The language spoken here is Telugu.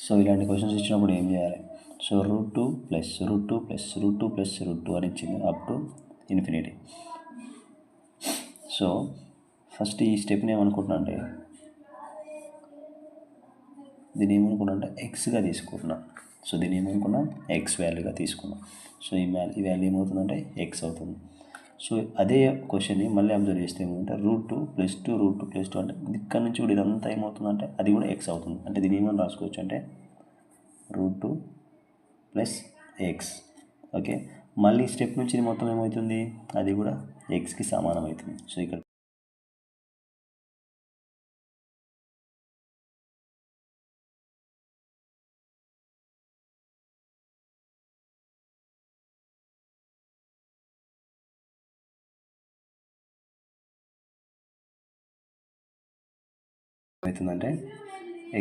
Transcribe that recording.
సో ఇలాంటి క్వశ్చన్స్ ఇచ్చినప్పుడు ఏం చేయాలి? సో √2 ప్లస్ √2 ప్లస్ √2 ప్లస్ √2 అని ఇచ్చింది up to infinity. So first ఈ స్టెప్ని ఏమనుకుంటున్నా అంటే దీన్ని ఏమనుకున్నా అంటే ఎక్స్గా తీసుకుంటున్నా. సో దీన్ని ఏమనుకున్నా ఎక్స్ వాల్యూగా తీసుకున్నా. సో ఈ వాల్యూ ఏమవుతుందంటే ఎక్స్ అవుతుంది. సో అదే క్వశ్చన్ని మళ్ళీ అబ్జర్వ్ చేస్తే ఏమంటే √2 ప్లస్ 2 √2 ప్లస్ 2 అంటే ఇక్కడ నుంచి కూడా ఇదంతా ఏమవుతుందంటే అది కూడా ఎక్స్ అవుతుంది. అంటే దీన్ని ఏమని రాసుకోవచ్చు అంటే √2 ప్లస్ ఎక్స్. ఓకే, మళ్ళీ స్టెప్ నుంచి ఇది మొత్తం ఏమవుతుంది? అది కూడా ఎక్స్కి సమానం అవుతుంది. సో ఇక్కడ అవుతుందంటే